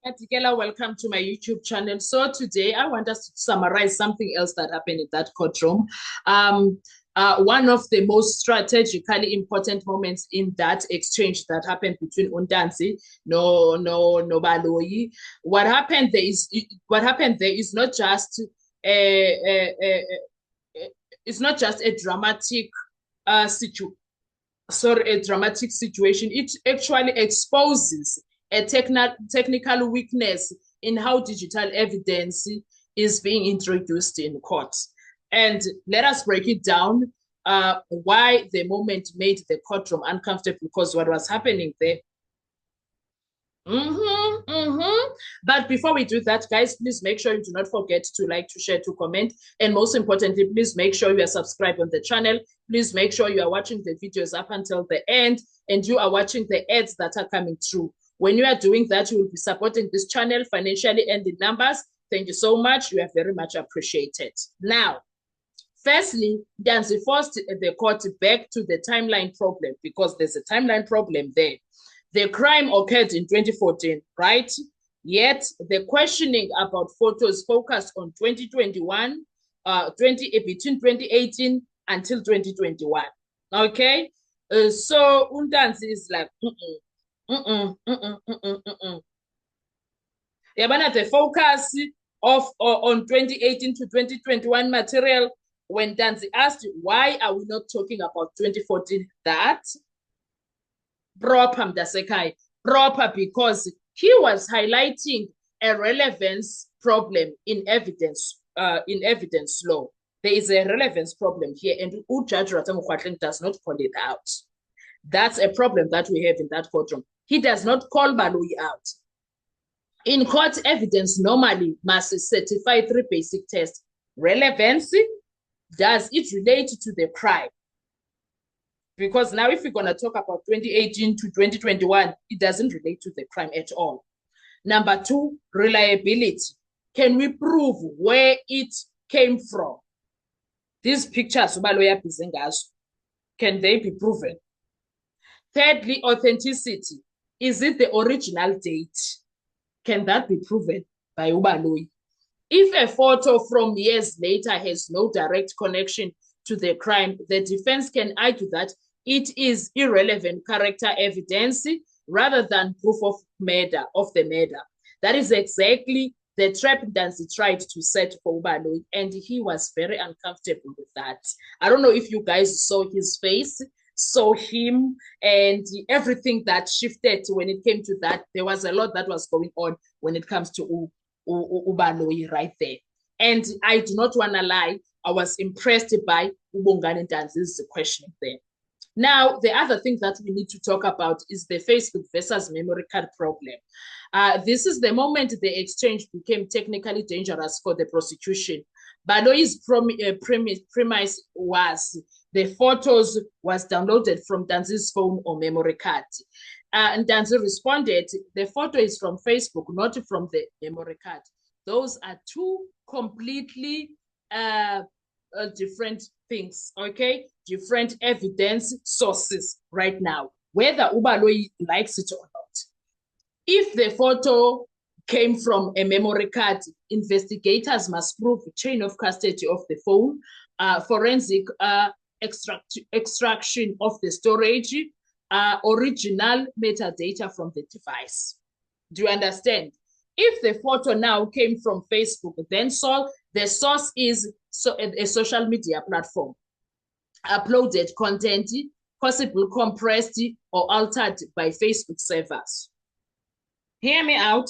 Atikela, welcome to my YouTube channel. So today I want us to summarize something else that happened in that courtroom. One of the most strategically important moments in that exchange that happened between Untanzi no Baloyi. What happened there is not just it's not just a dramatic dramatic situation. It actually exposes a technical weakness in how digital evidence is being introduced in court. And let us break it down, why the moment made the courtroom uncomfortable, because what was happening there. But before we do that, guys, please make sure you do not forget to like, to share, to comment. And most importantly, please make sure you are subscribed on the channel. Please make sure you are watching the videos up until the end and you are watching the ads that are coming through. When you are doing that, you will be supporting this channel financially and in numbers. Thank you so much. You are very much appreciated. Now, firstly, Danzi forced the court back to the timeline problem, because there's a timeline problem there. The crime occurred in 2014, right? Yet the questioning about photos focused on 2021, between 2018 until 2021. Okay? So Untanzi is like, Yeah, the focus on 2018 to 2021 material, when Danzi asked, why are we not talking about 2014? That proper because he was highlighting a relevance problem in evidence law. There is a relevance problem here, and Judge Ratamukwatling does not call it out. That's a problem that we have in that courtroom. He does not call Baloyi out. In court, evidence normally must certify three basic tests. Relevancy, does it relate to the crime? Because now if we're going to talk about 2018 to 2021, it doesn't relate to the crime at all. Number two, reliability. Can we prove where it came from? These pictures, can they be proven? Thirdly, authenticity. Is it the original date? Can that be proven by Ubaloyi? If a photo from years later has no direct connection to the crime, the defense can argue that it is irrelevant character evidence rather than proof of the murder. That is exactly the trap Danzi tried to set for Ubaloyi, and he was very uncomfortable with that. I don't know if you guys saw his face, saw him, and everything that shifted when it came to that. There was a lot that was going on when it comes to Ubaloyi right there. And I do not want to lie, I was impressed by Ubongani Danzi's questioning there. Now, the other thing that we need to talk about is the Facebook versus memory card problem. This is the moment the exchange became technically dangerous for the prosecution. Baloyi's premise was the photos was downloaded from Danzi's phone or memory card. And Danzi responded, the photo is from Facebook, not from the memory card. Those are two completely different things, okay? Different evidence sources right now, whether Ubaloyi likes it or not. If the photo came from a memory card, investigators must prove the chain of custody of the phone, forensic extraction of the storage, original metadata from the device. Do you understand? If the photo now came from Facebook, then the source is a social media platform. Uploaded content, possibly compressed or altered by Facebook servers. Hear me out.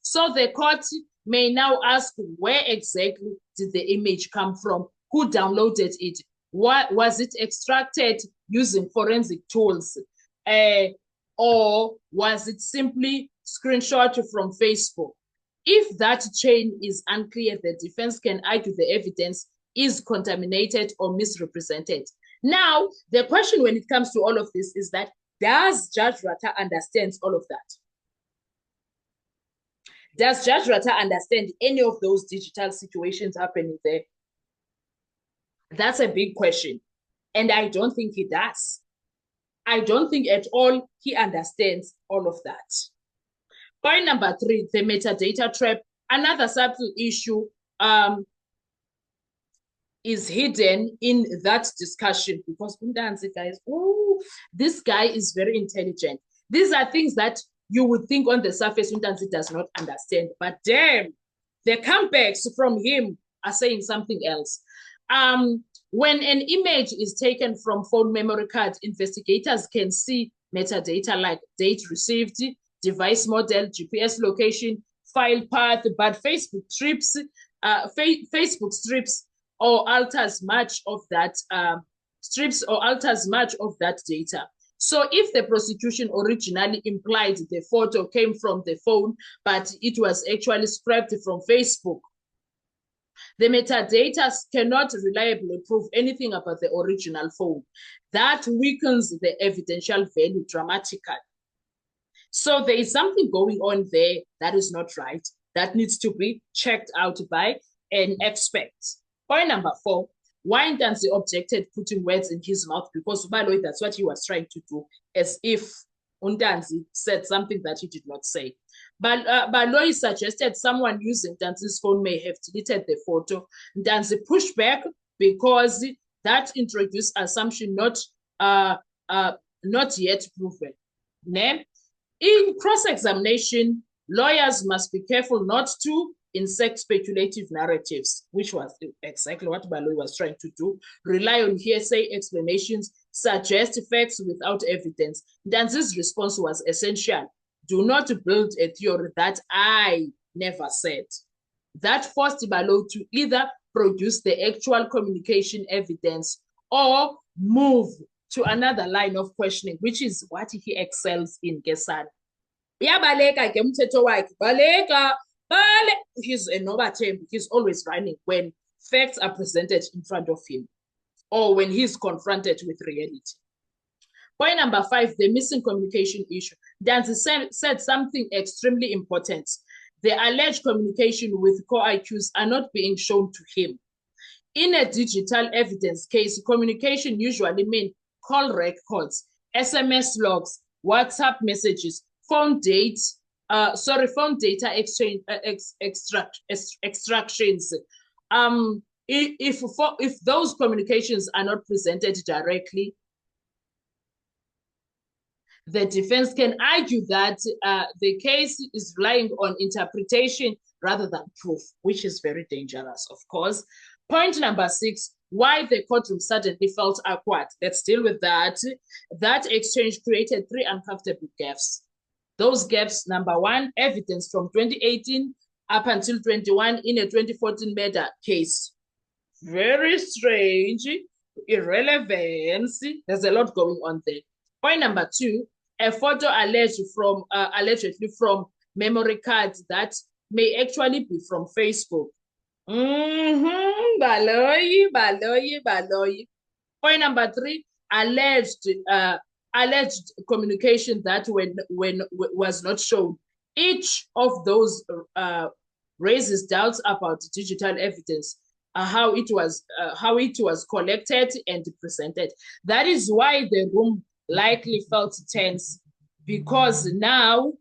So the court may now ask, where exactly did the image come from? Who downloaded it? What was it extracted using forensic tools? Or was it simply screenshot from Facebook? If that chain is unclear, the defense can argue the evidence is contaminated or misrepresented. Now, the question when it comes to all of this is that, does Judge Rata understand all of that? Does Judge Rata understand any of those digital situations happening there? That's a big question. And I don't think he does. I don't think at all he understands all of that. Point number 3, the metadata trap. Another subtle issue is hidden in that discussion because guys, ooh, this guy is very intelligent. These are things that you would think on the surface Undanzi does not understand, but damn, the comebacks from him are saying something else. When an image is taken from phone memory card, investigators can see metadata like date received, device model, GPS location, file path, but Facebook strips or alters much of that data. So if the prosecution originally implied the photo came from the phone, but it was actually scraped from Facebook, the metadata cannot reliably prove anything about the original phone. That weakens the evidential value dramatically. So there is something going on there that is not right, that needs to be checked out by an expert. Point number 4, why Ntanzi objected putting words in his mouth, because Baloyi, that's what he was trying to do, as if Ntanzi said something that he did not say. But Baloyi suggested someone using Ntanzi's phone may have deleted the photo. Ntanzi pushed back because that introduced assumption not yet proven. In cross-examination, lawyers must be careful not to insert speculative narratives, which was exactly what Baloyi was trying to do, rely on hearsay explanations, suggest facts without evidence. Ntanzi's response was essential. Do not build a theory that I never said. That forced Baloyi to either produce the actual communication evidence or move to another line of questioning, which is what he excels in, Gesana. Uyabaleka ke umthetho wakhe, baleka. He's a nobathembi. He's always running when facts are presented in front of him or when he's confronted with reality. Point number 5, the missing communication issue. Ntanzi said something extremely important. The alleged communication with co-IQs are not being shown to him. In a digital evidence case, communication usually means call records, SMS logs, WhatsApp messages, phone data exchange extractions. If those communications are not presented directly, the defense can argue that the case is relying on interpretation rather than proof, which is very dangerous, of course. Point number 6, why the courtroom suddenly felt awkward. Let's deal with that. That exchange created 3 uncomfortable gaps. Those gaps, number 1, evidence from 2018 up until 21 in a 2014 murder case. Very strange, irrelevance. There's a lot going on there. Point number 2, a photo allegedly from memory cards that may actually be from Facebook. Baloyi. Point number 3, alleged communication that when was not shown. Each of those raises doubts about digital evidence, how it was collected and presented. That is why the room likely felt tense, because now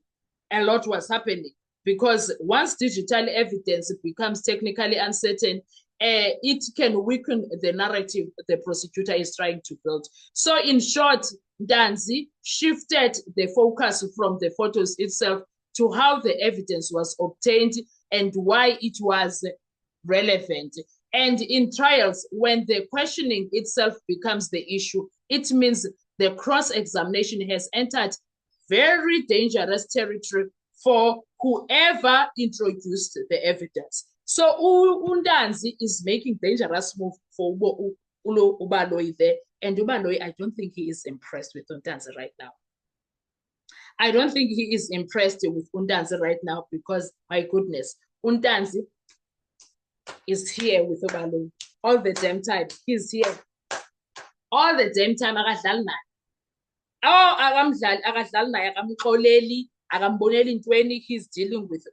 a lot was happening. Because once digital evidence becomes technically uncertain, it can weaken the narrative the prosecutor is trying to build. So in short, Ntanzi shifted the focus from the photos itself to how the evidence was obtained and why it was relevant. And in trials, when the questioning itself becomes the issue, it means the cross-examination has entered very dangerous territory for whoever introduced the evidence. So Ntanzi is making dangerous move for Baloyi there. And Baloyi, I don't think he is impressed with Ntanzi right now. I don't think he is impressed with Ntanzi right now because, my goodness, Ntanzi is here with Baloyi all the damn time. He's here all the damn time. He's dealing with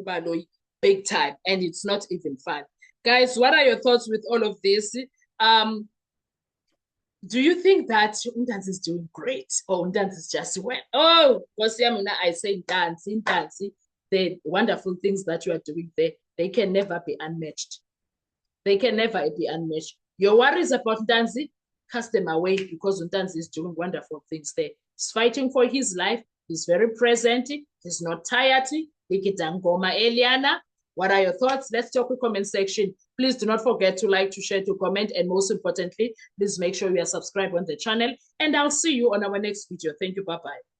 Baloyi big time, and it's not even fun. Guys, what are your thoughts with all of this? Do you think that Ntanzi is doing great or Ntanzi is just well? Oh, I say Ntanzi, the wonderful things that you are doing there, they can never be unmatched. They can never be unmatched. Your worries about Ntanzi, cast them away because Ntanzi is doing wonderful things there. He's fighting for his life. He's very present. He's not tired. Ngoma Eliana. What are your thoughts? Let's talk in the comment section. Please do not forget to like, to share, to comment, and most importantly, please make sure you are subscribed on the channel. And I'll see you on our next video. Thank you. Bye-bye.